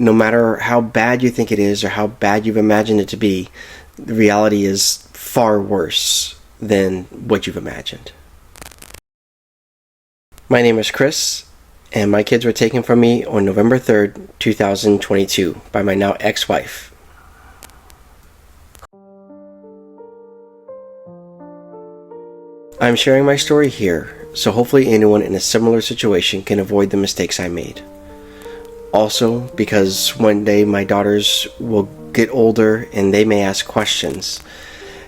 no matter how bad you think it is or how bad you've imagined it to be, the reality is far worse than what you've imagined. My name is Chris, and my kids were taken from me on November 3rd, 2022 by my now ex-wife. I'm sharing my story here, so hopefully anyone in a similar situation can avoid the mistakes I made. Also, because one day my daughters will get older and they may ask questions.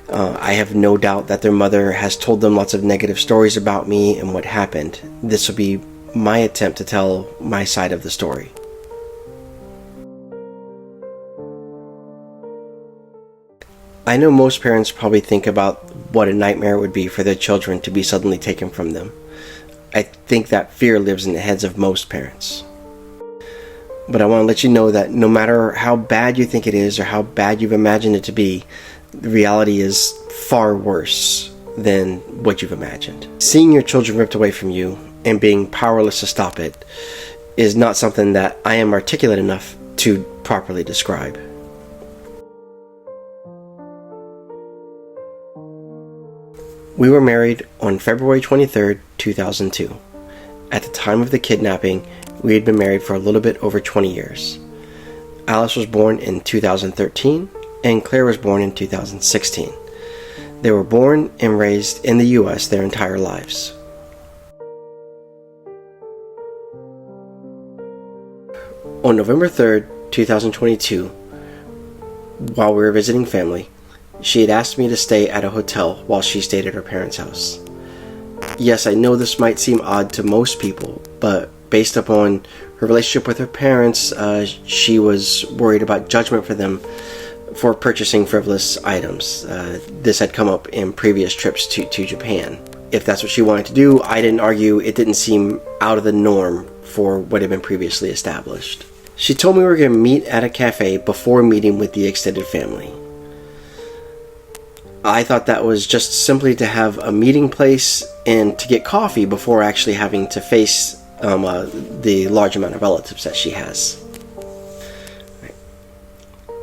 I have no doubt that their mother has told them lots of negative stories about me and what happened. This will be my attempt to tell my side of the story. I know most parents probably think about what a nightmare it would be for their children to be suddenly taken from them. I think that fear lives in the heads of most parents. But I want to let you know that no matter how bad you think it is or how bad you've imagined it to be, the reality is far worse than what you've imagined. Seeing your children ripped away from you and being powerless to stop it is not something that I am articulate enough to properly describe. We were married on February 23rd, 2002. At the time of the kidnapping, we had been married for a little bit over 20 years. Alice was born in 2013, and Claire was born in 2016. They were born and raised in the U.S. their entire lives. On November 3rd, 2022, while we were visiting family, she had asked me to stay at a hotel while she stayed at her parents' house. Yes, I know this might seem odd to most people, but based upon her relationship with her parents, she was worried about judgment for them for purchasing frivolous items. This had come up in previous trips to Japan. If that's what she wanted to do, I didn't argue. It didn't seem out of the norm for what had been previously established. She told me we were going to meet at a cafe before meeting with the extended family. I thought that was just simply to have a meeting place and to get coffee before actually having to face the large amount of relatives that she has.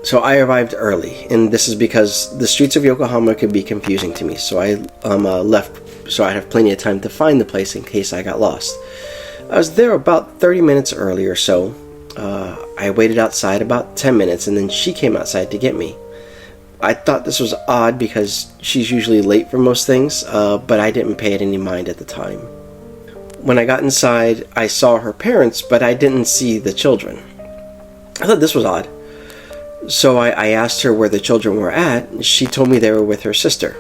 So I arrived early, and this is because the streets of Yokohama could be confusing to me, so I left so I'd have plenty of time to find the place in case I got lost. I was there about 30 minutes early or so. I waited outside about 10 minutes, and then she came outside to get me. I thought this was odd because she's usually late for most things, but I didn't pay it any mind at the time. When I got inside, I saw her parents, but I didn't see the children. I thought this was odd. So I asked her where the children were at, and she told me they were with her sister.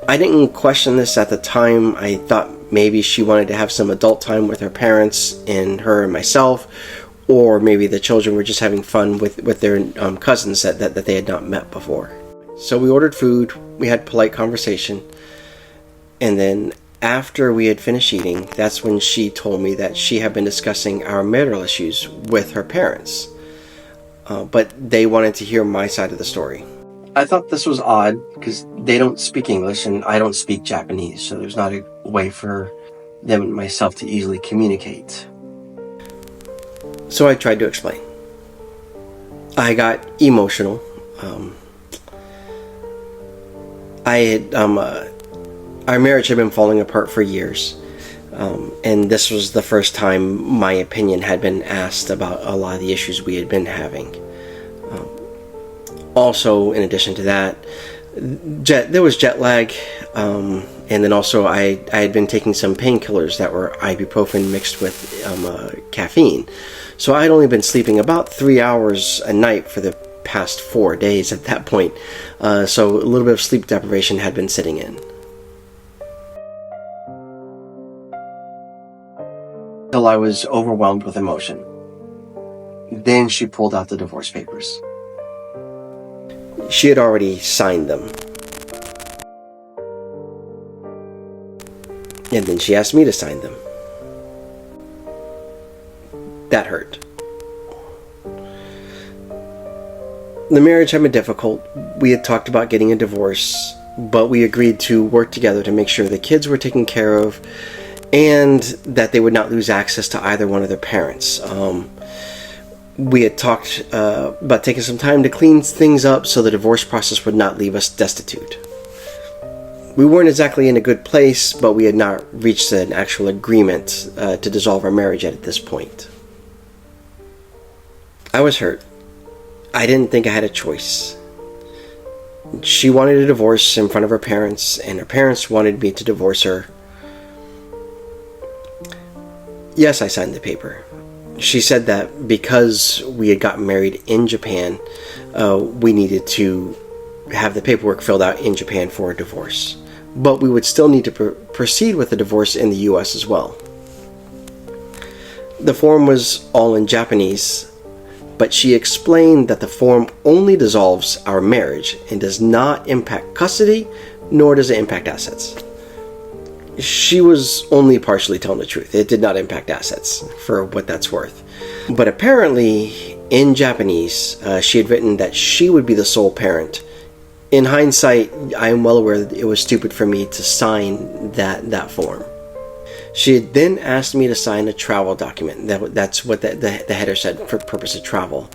I didn't question this at the time. I thought maybe she wanted to have some adult time with her parents and her and myself, or maybe the children were just having fun with their cousins that they had not met before. So we ordered food, we had polite conversation, and then after we had finished eating, that's when she told me that she had been discussing our marital issues with her parents. But they wanted to hear my side of the story. I thought this was odd because they don't speak English and I don't speak Japanese, so there's not a way for them and myself to easily communicate. So I tried to explain. I got emotional. Our marriage had been falling apart for years, and this was the first time my opinion had been asked about a lot of the issues we had been having. Also, in addition to that, there was jet lag, and then also I had been taking some painkillers that were ibuprofen mixed with caffeine. So I had only been sleeping about 3 hours a night for the past 4 days at that point. So a little bit of sleep deprivation had been sitting in. Until I was overwhelmed with emotion. Then she pulled out the divorce papers. She had already signed them. And then she asked me to sign them. That hurt. The marriage had been difficult. We had talked about getting a divorce, but we agreed to work together to make sure the kids were taken care of and that they would not lose access to either one of their parents. We had talked about taking some time to clean things up so the divorce process would not leave us destitute. We weren't exactly in a good place, but we had not reached an actual agreement to dissolve our marriage at this point. I was hurt. I didn't think I had a choice. She wanted a divorce in front of her parents, and her parents wanted me to divorce her. Yes, I signed the paper. She said that because we had gotten married in Japan, we needed to have the paperwork filled out in Japan for a divorce. But we would still need to proceed with the divorce in the US as well. The form was all in Japanese, but she explained that the form only dissolves our marriage and does not impact custody, nor does it impact assets. She was only partially telling the truth. It did not impact assets, for what that's worth. But apparently, in Japanese, she had written that she would be the sole parent. In hindsight, I am well aware that it was stupid for me to sign that form. She had then asked me to sign a travel document. That's what the header said, for purpose of travel.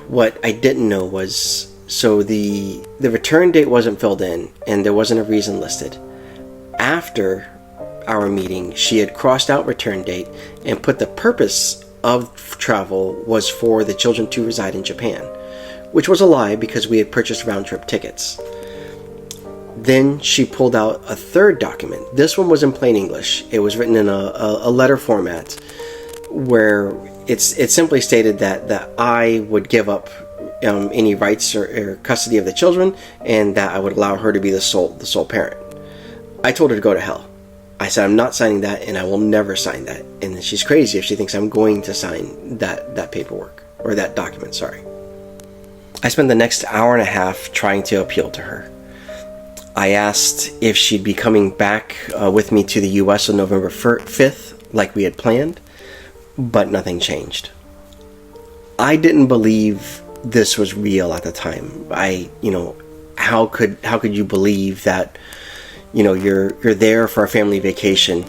What I didn't know was, so the return date wasn't filled in, and there wasn't a reason listed. After our meeting, she had crossed out return date and put the purpose of travel was for the children to reside in Japan, which was a lie because we had purchased round-trip tickets. Then she pulled out a third document. This one was in plain English. It was written in a letter format where it simply stated that I would give up any rights or custody of the children, and that I would allow her to be the sole parent. I told her to go to hell. I said, I'm not signing that, and I will never sign that. And she's crazy if she thinks I'm going to sign that paperwork, or that document, sorry. I spent the next hour and a half trying to appeal to her. I asked if she'd be coming back with me to the US on November 5th, like we had planned, but nothing changed. I didn't believe this was real at the time. How could you believe that, you're there for a family vacation,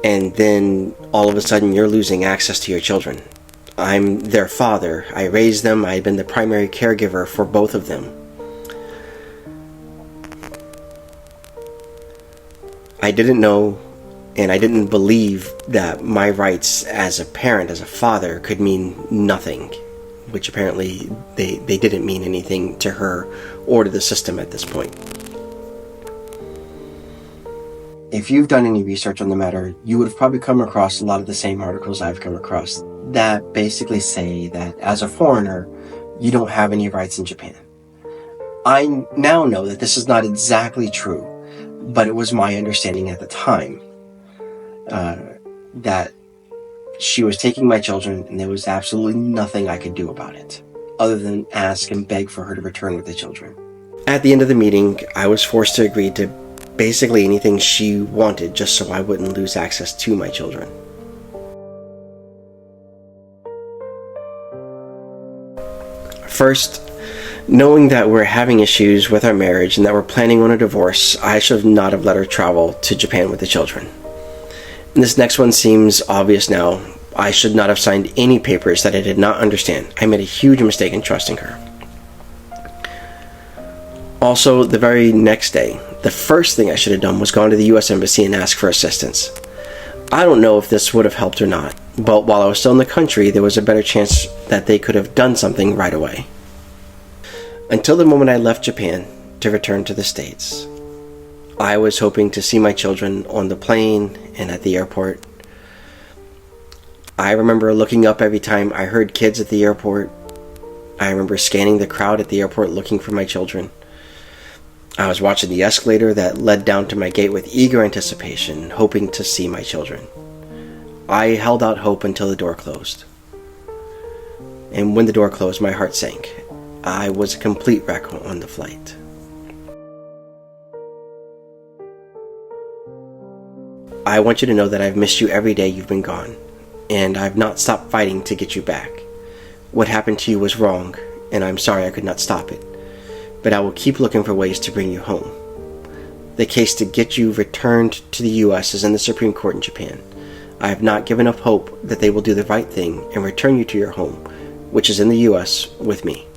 and then all of a sudden you're losing access to your children? I'm their father. I raised them. I had been the primary caregiver for both of them. I didn't know, and I didn't believe that my rights as a parent, as a father, could mean nothing, which apparently they didn't mean anything to her or to the system at this point. If you've done any research on the matter, you would have probably come across a lot of the same articles I've come across that basically say that as a foreigner, you don't have any rights in Japan. I now know that this is not exactly true, but it was my understanding at the time that she was taking my children, and there was absolutely nothing I could do about it, other than ask and beg for her to return with the children. At the end of the meeting, I was forced to agree to basically anything she wanted, just so I wouldn't lose access to my children. First, knowing that we're having issues with our marriage and that we're planning on a divorce, I should not have let her travel to Japan with the children. And this next one seems obvious now. I should not have signed any papers that I did not understand. I made a huge mistake in trusting her. Also, the very next day, the first thing I should have done was gone to the US Embassy and asked for assistance. I don't know if this would have helped or not, but while I was still in the country, there was a better chance that they could have done something right away. Until the moment I left Japan to return to the States, I was hoping to see my children on the plane and at the airport. I remember looking up every time I heard kids at the airport. I remember scanning the crowd at the airport looking for my children. I was watching the escalator that led down to my gate with eager anticipation, hoping to see my children. I held out hope until the door closed. And when the door closed, my heart sank. I was a complete wreck on the flight. I want you to know that I've missed you every day you've been gone, and I've not stopped fighting to get you back. What happened to you was wrong, and I'm sorry I could not stop it. But I will keep looking for ways to bring you home. The case to get you returned to the US is in the Supreme Court in Japan. I have not given up hope that they will do the right thing and return you to your home, which is in the U.S., with me.